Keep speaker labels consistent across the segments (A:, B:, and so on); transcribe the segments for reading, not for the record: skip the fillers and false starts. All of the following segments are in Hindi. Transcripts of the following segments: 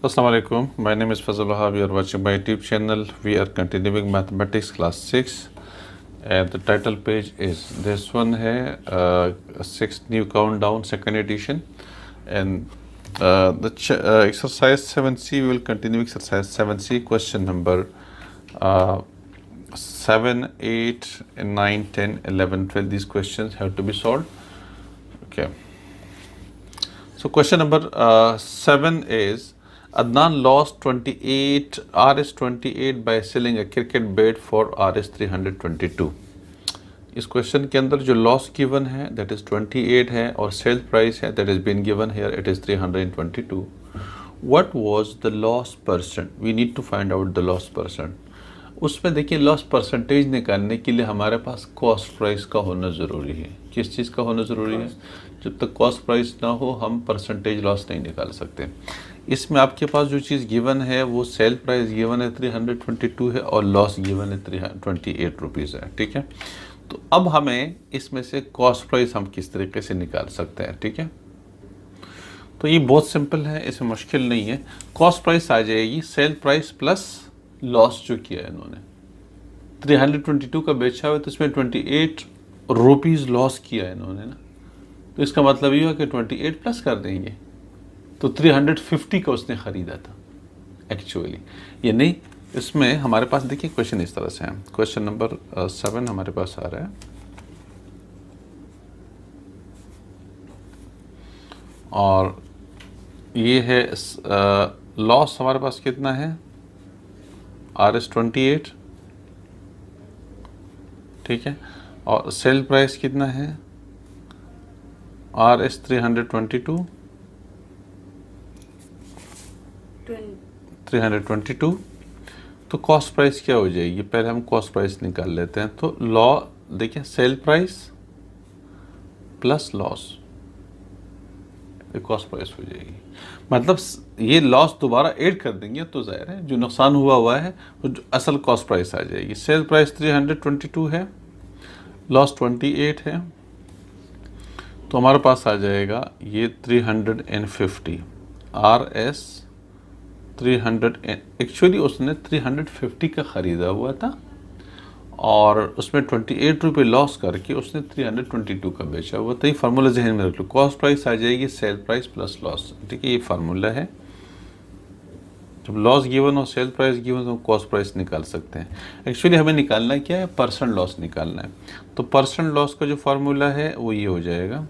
A: Assalamu alaikum. My name is Fazal Wahab. You are watching my YouTube channel. We are continuing mathematics class 6. And the title page is this one है 6 new countdown second edition. And exercise 7C, we will continue exercise 7C, question number 7, 8, 9, 10, 11, 12. These questions have to be solved. Okay. So question number 7 is Adnan lost 28 Rs28 by selling a cricket bat for Rs322. इस क्वेश्चन के अंदर जो लॉस गिवन है दैट इज 28 है और सेल प्राइस है that is been given here it is 322. What was the loss percent? We need to find out the loss percent. उसमें देखिए लॉस परसेंटेज निकालने के लिए हमारे पास कॉस्ट प्राइस का होना ज़रूरी है. किस चीज़ का होना ज़रूरी है? जब तक कॉस्ट प्राइस ना हो हम परसेंटेज लॉस नहीं निकाल सकते. इसमें आपके पास जो चीज़ गिवन है वो सेल प्राइस गिवन है 322 है और लॉस गिवन है 328 रुपीज़ है. ठीक है, तो अब हमें इसमें से कॉस्ट प्राइस हम किस तरीके से निकाल सकते हैं. ठीक है, तो ये बहुत सिंपल है, इसमें मुश्किल नहीं है. कॉस्ट प्राइस आ जाएगी सेल प्राइस प्लस लॉस जो किया है इन्होंने. 322 का बेचा हुआ तो इसमें 28 रुपीज़ लॉस किया है इन्होंने ना, तो इसका मतलब ये हुआ कि 28 प्लस कर देंगे तो 350 का उसने ख़रीदा था एक्चुअली. ये नहीं, इसमें हमारे पास देखिए क्वेश्चन इस तरह से है. क्वेश्चन नंबर 7 हमारे पास आ रहा है और ये है लॉस हमारे पास कितना है Rs28. ठीक है, और सेल प्राइस कितना है Rs322. 322. तो कॉस्ट प्राइस क्या हो जाएगी? पहले हम कॉस्ट प्राइस निकाल लेते हैं. तो लॉ देखिए cell price plus loss cost price हो जाएगी. मतलब ये लॉस दोबारा ऐड कर देंगे तो ज़ाहिर है जो नुकसान हुआ है वो असल कॉस्ट प्राइस आ जाएगी. सेल प्राइस 322 है, लॉस 28 है, तो हमारे पास आ जाएगा ये 350. Rs 300 एक्चुअली उसने 350 का ख़रीदा हुआ था और उसमें 28 रुपये लॉस करके उसने 322 का बेचा हुआ था. ये फार्मूला जहन में रख लो. कॉस्ट प्राइस आ जाएगी सेल प्राइस प्लस लॉस. ठीक है, ये फार्मूला है. जब लॉस गिवन हो सेल प्राइस गिवन तो कॉस्ट प्राइस निकाल सकते हैं. एक्चुअली हमें निकालना क्या है? परसेंट लॉस निकालना है. तो परसेंट लॉस का जो फार्मूला है वो ये हो जाएगा,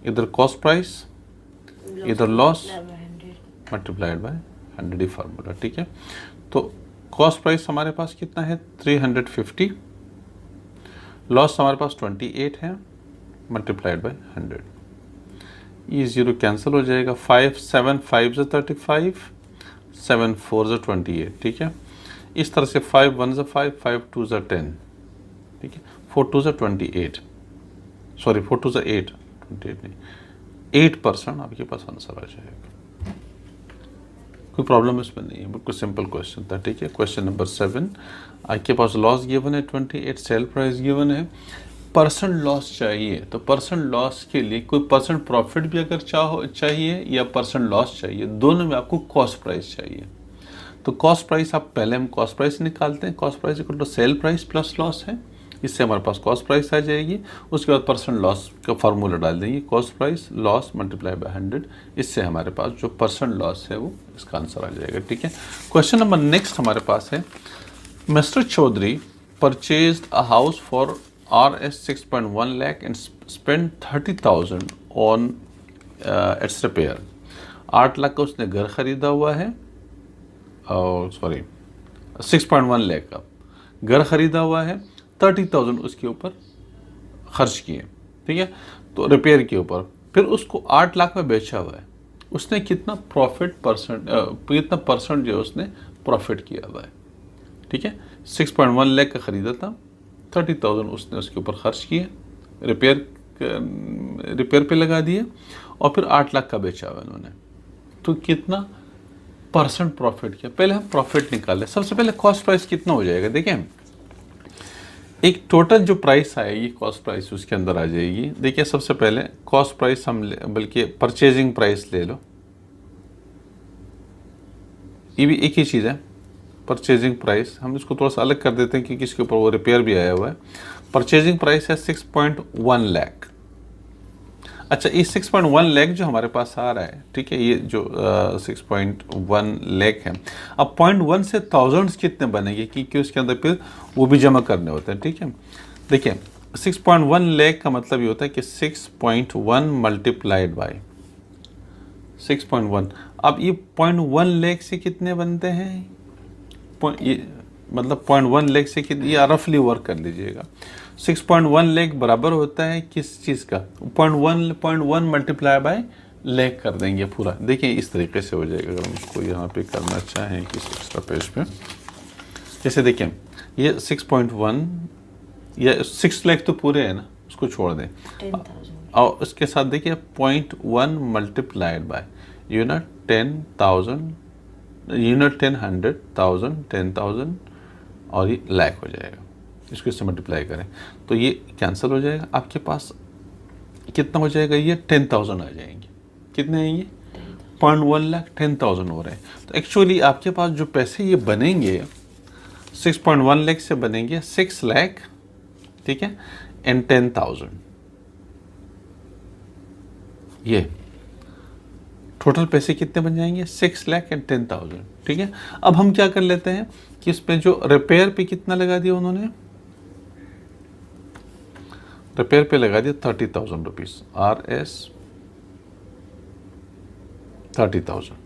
A: इधर कॉस्ट प्राइस इधर loss multiplied by 100 he formula. ठीक है, तो कॉस्ट प्राइस हमारे पास कितना है 350, लॉस हमारे पास 28 है मल्टीप्लाइड बाय 100. ये ज़ीरो कैंसिल हो जाएगा. 5 7 5 ज़ा 35, 7 4 ज़ा 28. ठीक है, इस तरह से 5 1 ज़ा 5, 5 2 ज़ा 10. ठीक है, 4 2 ज़ा 28, सॉरी 4 2 ज़ा 8, 28 नहीं 8% आपके पास आंसर आ जाएगा. कोई प्रॉब्लम इसमें नहीं है, बिल्कुल सिंपल क्वेश्चन था. ठीक है, क्वेश्चन नंबर 7 आपके पास लॉस गिवन है 28, सेल प्राइस गिवन है. परसेंट लॉस चाहिए तो परसेंट लॉस के लिए कोई परसेंट प्रॉफिट भी अगर चाहिए या परसेंट लॉस चाहिए, दोनों में आपको कॉस्ट प्राइस चाहिए. तो कॉस्ट प्राइस आप पहले हम कॉस्ट प्राइस निकालते हैं. Cost price equal to sell price plus loss है, इससे हमारे पास कॉस्ट प्राइस आ जाएगी. उसके बाद परसेंट लॉस का फार्मूला डाल देंगे, cost price loss multiply by 100. इससे हमारे पास जो परसेंट लॉस है वो इसका आंसर आ जाएगा. ठीक है, क्वेश्चन नंबर नेक्स्ट हमारे पास है mister Chaudhary purchased a house for Rs 6.1 lakh and spent 30,000 on its repair. 8 lakh का उसने घर खरीदा हुआ है, सॉरी 6.1 लाख का घर खरीदा हुआ है, 30,000 उसके ऊपर खर्च किए. ठीक है, तो रिपेयर के ऊपर. फिर उसको 8 लाख में बेचा हुआ है. उसने कितना प्रॉफिट कितना परसेंट जो उसने प्रॉफिट किया हुआ है. ठीक है, 6.1 लाख का ख़रीदा था, 30,000 उसने उसके ऊपर खर्च किए, रिपेयर पे लगा दिए और फिर 8 लाख का बेचा हुआ इन्होंने. तो कितना परसेंट प्रॉफिट किया? पहले हम प्रॉफिट निकालें. सबसे पहले कॉस्ट प्राइस कितना हो जाएगा? देखें, एक टोटल जो प्राइस आएगी कॉस्ट प्राइस उसके अंदर आ जाएगी. देखिए सबसे पहले कॉस्ट प्राइस हम बल्कि परचेजिंग प्राइस ले लो. ये भी एक ही चीज़ है, परचेजिंग प्राइस। हम इसको थोड़ा सा अलग कर देते हैं क्योंकि इसके ऊपर वो रिपेयर भी आया हुआ है। परचेजिंग प्राइस है 6.1 लाख। अच्छा, ये 6.1 लाख जो हमारे पास आ रहा है, ठीक है, ये जो 6.1 लाख है, अब 0.1 से थाउजेंड्स कितने बनेंगे क्योंकि उसके अंदर फिर वो भी जमा करने होते हैं, ठीक है। देखिए 6.1 लाख का मतलब ये होता है कि 6.1 मल्टीप्लाइड बाय 6.1। अब ये 0.1 लाख से कितने बनते हैं, ये मतलब 0.1 लाख से कितने, ये रफली वर्क कर लीजिएगा। 6.1 लाख बराबर होता है किस चीज़ का, 0.1 मल्टीप्लाई बाय लाख कर देंगे पूरा। देखिए इस तरीके से हो जाएगा। अगर हम इसको यहाँ पे करना चाहें किसी एक्स्ट्रा पेज पे, जैसे देखिए ये 6.1 या 6 लाख तो पूरे है ना, उसको छोड़ दें
B: 10,000
A: और उसके साथ देखिए 0.1 मल्टीप्लाइड बाय यूनिट 10,000, यूनिट 10, 100,000, 10,000 और ये लाख हो जाएगा। इसको इससे मल्टीप्लाई करें तो ये कैंसिल हो जाएगा। आपके पास कितना हो जाएगा, ये 10,000 आ जाएंगे। कितने हैं ये, 0.1 लाख 10,000 हो रहे हैं। तो एक्चुअली आपके पास जो पैसे ये बनेंगे 6.1 लाख से बनेंगे 6 लाख, ठीक है, एंड 10,000। ये टोटल पैसे कितने बन जाएंगे, 6 लाख एंड 10,000, ठीक है। अब हम क्या कर लेते हैं कि इसमें जो रिपेयर पे कितना लगा दिया उन्होंने, रिपेयर पे लगा दिया 30,000 रुपीज़, RS 30,000,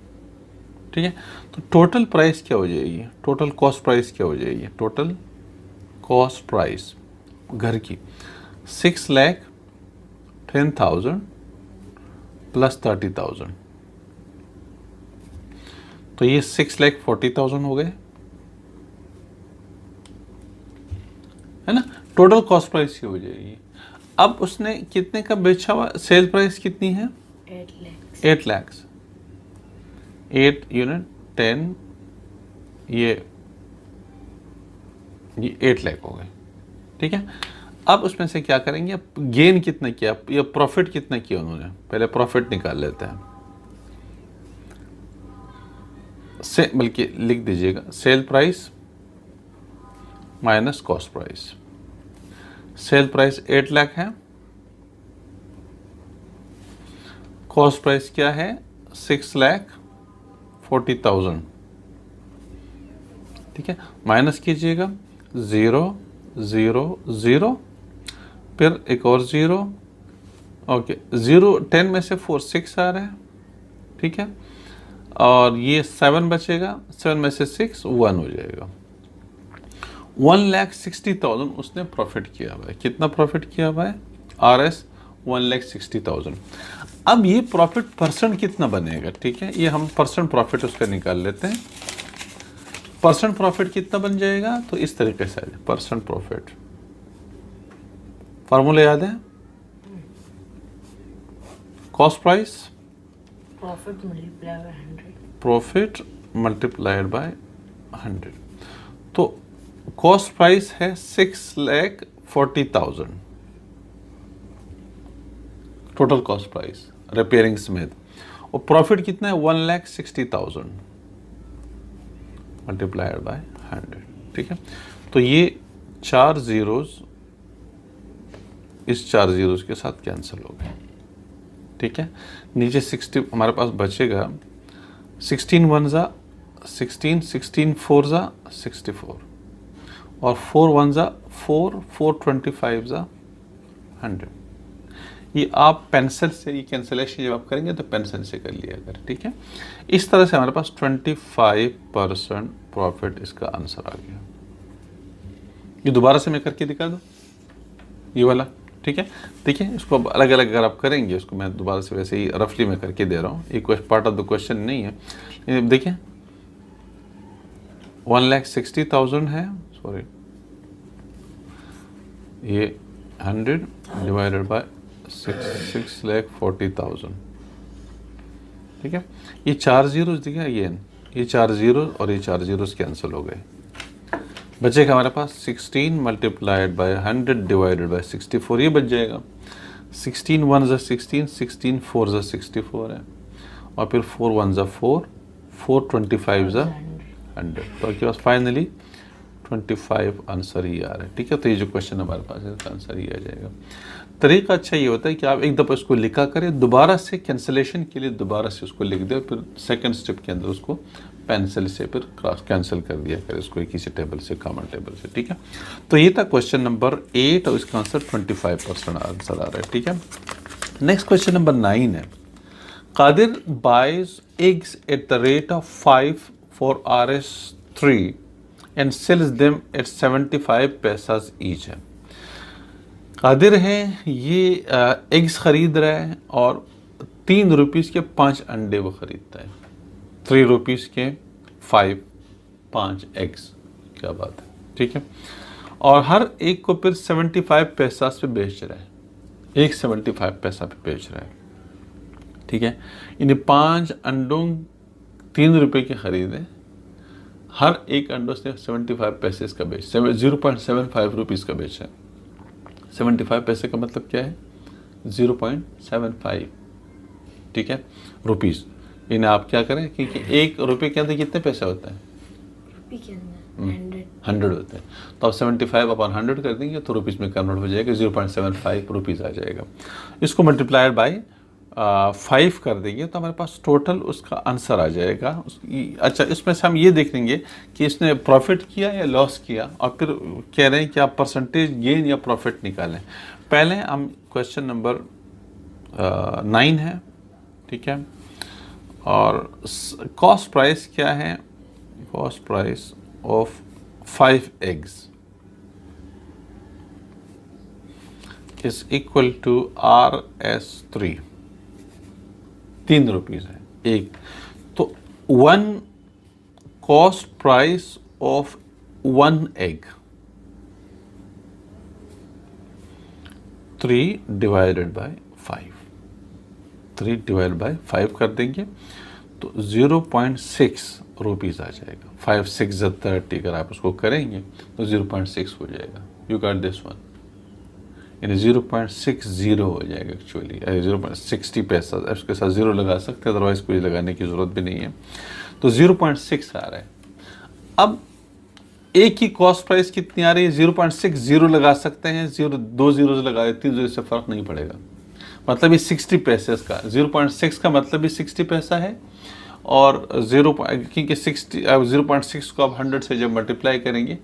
A: ठीक है। तो टोटल प्राइस क्या हो जाएगी, टोटल कॉस्ट प्राइस क्या हो जाएगी, टोटल कॉस्ट प्राइस घर की 6,10,000 प्लस 30,000, तो ये 6,40,000 हो गए, है ना। टोटल कॉस्ट प्राइस ये हो जाएगी। अब उसने कितने का बेचा हुआ, सेल प्राइस कितनी है, 8 लाख, 8 यूनिट 10, ये 8 लाख हो गए, ठीक है। अब उसमें से क्या करेंगे, गेन कितना किया या प्रॉफिट कितना किया उन्होंने, पहले प्रॉफिट निकाल लेते हैं। से बल्कि लिख दीजिएगा sale price minus cost price. Sale price 8 lakh है, कॉस्ट प्राइस क्या है 6,40,000, ठीक है। माइनस कीजिएगा 0 0 0, फिर एक और 0, ओके 0, 10 में से 4 6 आ रहा है, ठीक है, और ये 7 बचेगा, 7 में से 6 1 हो जाएगा। 1,60,000 उसने प्रॉफिट किया हुआ है। कितना प्रॉफिट हुआ हुआ है, RS 1,60,000। अब ये प्रॉफिट परसेंट कितना बनेगा, ठीक है, ये हम परसेंट प्रॉफिट उसका निकाल लेते हैं। परसेंट प्रॉफिट कितना बन जाएगा, तो इस तरीके से परसेंट प्रॉफिट, फार्मूला याद है, cost price profit multiplied by 100। तो कॉस्ट प्राइस है 6,40,000 टोटल कॉस्ट प्राइस रिपेयरिंग समेत, और प्रॉफिट कितना है 1,60,000 मल्टीप्लाइड बाय 100, ठीक है। तो ये 4 जीरोस इस 4 जीरोस के साथ कैंसिल हो गए, ठीक है। नीचे 60 हमारे पास बचेगा, 16 1 जा 16, 16 4 जा 64, और 4 1 जा 4, 4 25 जा 100। ये आप पेंसिल से, ये कैंसिलेशन जब आप करेंगे तो पेंसिल से कर लिया अगर, ठीक है। इस तरह से हमारे पास 25% प्रॉफिट इसका आंसर आ गया। ये दोबारा से मैं करके दिखा दूँ ये वाला, ठीक है। देखिए इसको अलग अलग अगर आप करेंगे, उसको मैं दोबारा से वैसे ही रफली मैं करके दे रहा हूँ, ये पार्ट ऑफ द क्वेश्चन नहीं है। देखिए 1,60,000 है, सॉरी ये 100 डिवाइडेड बाय 6,40,000, ठीक है। ये 4 जीरोस दिखे अगेन, ये 4 जीरोस और ये 4 जीरोस कैंसिल हो गए। बचेगा हमारे पास 16 मल्टीप्लाइड बाय 100 डिवाइडेड बाय 64, ये बच जाएगा। 16 1 जा 16, 16 4 जा 64 है, और फिर 4 1 जा 4, 4 25 जा 100। तो आपके पास फाइनली 25 आंसर ही आ रहा है। ठीक है, तो ये जो क्वेश्चन हमारे पास है इसका आंसर ही आ जाएगा। तरीका अच्छा ये होता है कि आप एक दफ़ा इसको लिखा करें, दोबारा से कैंसिलेशन के लिए दोबारा से उसको लिख दें, फिर सेकंड स्टेप के अंदर उसको पेंसिल से फिर क्रॉस कैंसिल कर दिया करें इसको किसी टेबल से, कॉमन टेबल से। ठीक है, तो ये था क्वेश्चन नंबर 8 और इसका आंसर 25% आंसर आ रहा है। ठीक है, नेक्स्ट क्वेश्चन नंबर 9 है। Qadir buys eggs at the rate of 5 for RS3 and sells them at 75 paisas each है। कादिर है, ये एग्स खरीद रहा है और 3 रुपीज़ के 5 अंडे वो खरीदता है। 3 रुपीज़ के 5 एग्स, क्या बात है। ठीक है, और हर एक को फिर 75 पैसा पे बेच रहा है, एक 75 पैसा पे बेच रहा है। ठीक है, इन्हें 5 अंडों 3 रुपये के खरीदे, हर एक अंडों से 75 पैसे का बेच 0.75 रुपीज़ का बेचा है। 75 पैसे का मतलब क्या है? 0.75। ठीक है, रुपीज़। इन्हें आप क्या करें, क्योंकि 1 रुपये के अंदर कितने पैसे होते हैं?
B: रुपये के अंदर
A: 100 होते हैं। तो आप 75 अपॉन 100 कर देंगे तो रुपीज़ में कन्वर्ट हो जाएगा, 0.75 रुपीज़ आ जाएगा। इसको मल्टीप्लाइड बाय 5 कर देंगे तो हमारे पास टोटल उसका आंसर आ जाएगा। अच्छा, इसमें से हम ये देख लेंगे कि इसने प्रॉफिट किया या लॉस किया, और फिर कह रहे हैं कि आप परसेंटेज गेन या प्रॉफिट निकालें। पहले हम क्वेश्चन नंबर 9 है। ठीक है, और कॉस्ट प्राइस क्या है? Cost price of 5 eggs is equal to RS3। 3 rupees है एक। तो 1 cost price of 1 egg 3 divided by 5। 3 divided by 5 कर देंगे तो 0.6 रुपीज़ आ जाएगा। 5 6 30, अगर आप उसको करेंगे तो 0.6 हो जाएगा। यू गॉट दिस वन, यानी 0.60 हो जाएगा एक्चुअली, 0.60 पैसा। उसके साथ 0 लगा सकते हैं, अदरवाइज कोई लगाने की ज़रूरत भी नहीं है। तो 0.6 आ रहा है। अब एक ही कॉस्ट प्राइस कितनी आ रही है? 0.60 लगा सकते हैं, 2 जीरो लगा 3 जीरो से फ़र्क नहीं पड़ेगा। मतलब ये 60 पैसे का, 0.6 का मतलब भी 60 पैसा है। और क्योंकि 0.6 को आप 100 से जब मल्टीप्लाई करेंगे,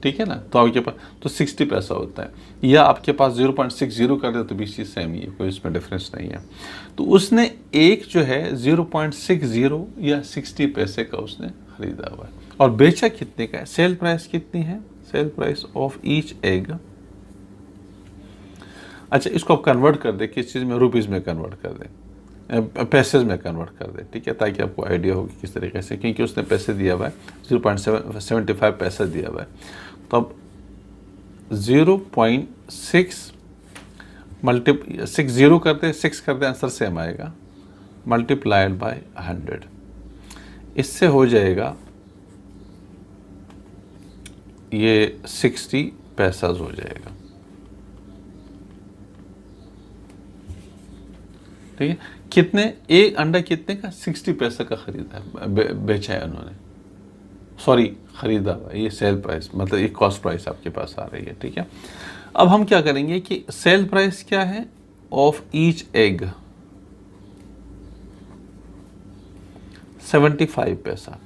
A: ठीक है ना, तो आपके पास तो 60 पैसा होता है, या आपके पास 0.60 कर दे तो भी चीज़ सेम ही है, कोई इसमें डिफरेंस नहीं है। तो उसने एक जो है 0.60 या 60 पैसे का उसने खरीदा हुआ है, और बेचा कितने का है? सेल प्राइस कितनी है? Sale price of each egg. अच्छा, इसको आप कन्वर्ट कर दे, किस चीज़ में? रुपीज़ में कन्वर्ट कर दें, पैसेज में कन्वर्ट कर दें। ठीक है, ताकि आपको आइडिया हो कि किस तरीके से, क्योंकि उसने पैसे दिया हुआ है 0.75 पैसा दिया हुआ है। तो अब 0.6 60 करते 6 करते आंसर सेम आएगा, मल्टीप्लाइड बाय 100। इससे हो जाएगा ये 60 पैसा हो जाएगा। ठीक है, कितने? एक अंडा कितने का? 60 पैसा का खरीदा है, बेचा है उन्होंने, सॉरी खरीदा हुआ। ये सेल प्राइस, मतलब ये कॉस्ट प्राइस आपके पास आ रही है। ठीक है, अब हम क्या करेंगे कि सेल प्राइस क्या है ऑफ ईच एग? 75 पैसा,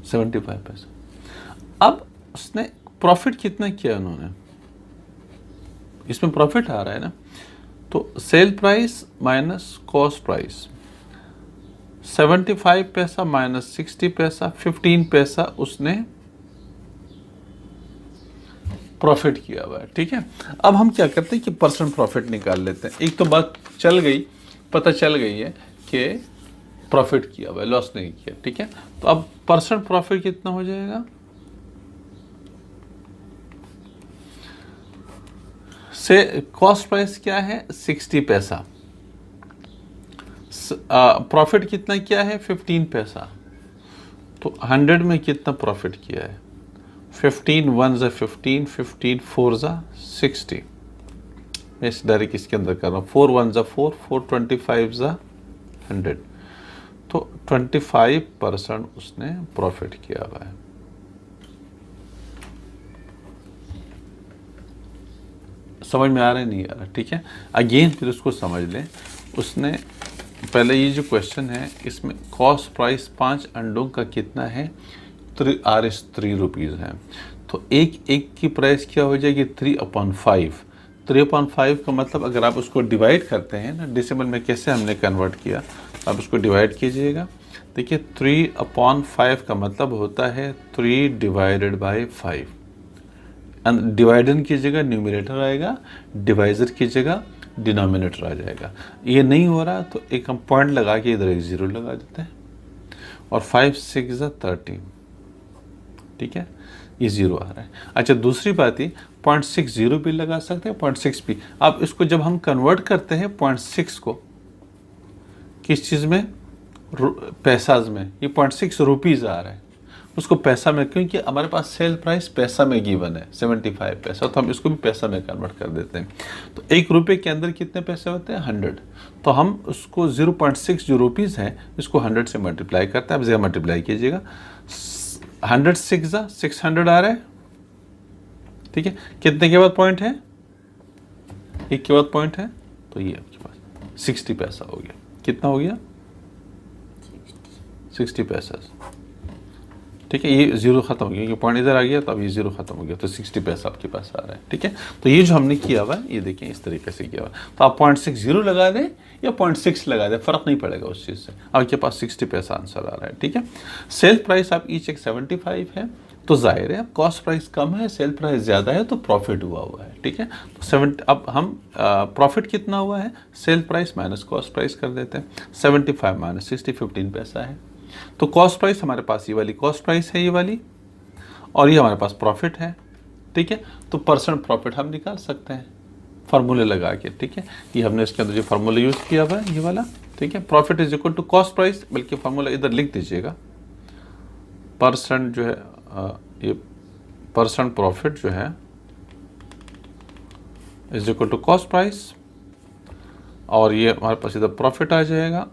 A: 75 पैसा। अब उसने प्रॉफिट कितना किया उन्होंने? इसमें प्रॉफिट आ रहा है ना, तो sale price minus cost price, 75 पैसा माइनस 60 पैसा, 15 पैसा उसने प्रॉफिट किया हुआ है। ठीक है, अब हम क्या करते हैं कि परसेंट प्रॉफिट निकाल लेते हैं। एक तो बात चल गई, पता चल गई है कि प्रॉफिट किया हुआ है, लॉस नहीं किया। ठीक है, तो अब परसेंट प्रॉफिट कितना हो जाएगा? से कॉस्ट प्राइस क्या है? 60 पैसा, प्रॉफिट कितना किया है? 15 पैसा। तो 100 में कितना प्रॉफिट किया है? 15 1 ज़ा 15, 15 4 ज़ा 60। मैं इस डायरेक्ट इसके अंदर कर रहा हूँ, 4 1 ज़ा 4, 4 25 ज़ा 100। तो तो 25% उसने प्रॉफिट किया हुआ है। समझ में आ रहा है नहीं आ रहा? ठीक है, अगेन फिर उसको समझ लें। उसने पहले ये जो क्वेश्चन है इसमें कॉस्ट प्राइस 5 अंडों का कितना है, 3 रुपीज़ है। तो एक की प्राइस क्या हो जाएगी, 3/5। 3/5 का मतलब अगर आप उसको डिवाइड करते हैं ना, डेसिमल में कैसे हमने कन्वर्ट किया, आप उसको डिवाइड कीजिएगा। देखिए 3/5 का मतलब होता है 3/5। डिवाइडर की जगह न्यूमरेटर आएगा, डिवाइजर की जगह डिनोमिनेटर आ जाएगा। ये नहीं हो रहा तो एक हम पॉइंट लगा के इधर एक 0 लगा देते हैं और 5 6 13, ठीक है, ये 0 आ रहा है। अच्छा, दूसरी बात ही 0.60 भी लगा सकते हैं, 0.6 भी। अब इसको जब हम कन्वर्ट करते हैं 0.6 को किस चीज़ में, पैसाज में, ये 0.6 रुपीज़ आ रहा है, उसको पैसा में, क्योंकि हमारे पास सेल प्राइस पैसा में गिवन है 75 पैसा, तो हम इसको भी पैसा में कन्वर्ट कर देते हैं। तो 1 रुपये के अंदर कितने पैसे होते हैं, 100। तो हम उसको 0.6 जो रुपीज़ हैं इसको 100 से मल्टीप्लाई करते हैं। अब जगह मल्टीप्लाई कीजिएगा, 100 600 आ रहा है, ठीक है। कितने के बाद पॉइंट है, 1 के बाद पॉइंट है, तो ये आपके पास 60 पैसा हो गया। कितना हो गया, 60 पैसा, ठीक है। ये 0 खत्म हो गया, ये पॉइंट इधर आ गया तो अब ये 0 खत्म हो गया, तो 60 पैसा आपके पास आ रहा है, ठीक है। तो ये जो हमने किया हुआ है, ये देखें इस तरीके से किया हुआ है। तो आप 0.60 लगा दें या 0.6 लगा दें, फ़र्क नहीं पड़ेगा उस चीज़ से, आपके पास 60 पैसा आंसर आ रहा है, ठीक है। सेल प्राइस आप ईच एक 75 है, तो जाहिर है अब कॉस्ट प्राइस कम है, सेल प्राइस ज़्यादा है, तो प्रॉफिट हुआ है, ठीक है। तो अब हम प्रॉफिट कितना हुआ है, sale price minus cost price कर देते हैं। 75 माइनस 60 15 पैसा है। तो कॉस्ट प्राइस हमारे पास ये वाली कॉस्ट प्राइस है, ये वाली, और ये हमारे पास प्रॉफिट है, ठीक है। तो परसेंट प्रॉफिट हम निकाल सकते हैं फार्मूले लगा के, ठीक है। ये हमने इसके अंदर जो फार्मूला यूज़ किया हुआ है ये वाला, ठीक है। Profit is equal to cost price, बल्कि फार्मूला इधर लिख दीजिएगा, परसेंट जो है ये परसेंट प्रॉफिट जो है is equal to cost price, और ये हमारे पास इधर प्रॉफिट आ जाएगा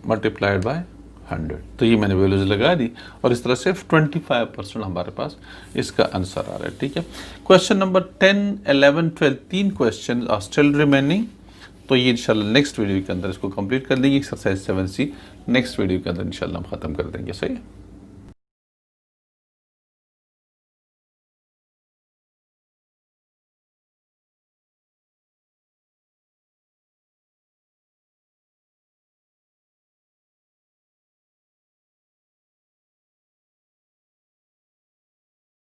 A: मल्टीप्लाइड बाय 100। तो ये मैंने वैल्यूज लगा दी, और इस तरह से 25% हमारे पास इसका आंसर आ रहा है, ठीक है। Question number 10, 11, 12 3 question are still remaining. तो ये इंशाल्लाह नेक्स्ट वीडियो के अंदर इसको कंप्लीट कर देंगे। एक्सरसाइज 7C नेक्स्ट वीडियो के अंदर इंशाल्लाह हम ख़त्म कर देंगे, सही है।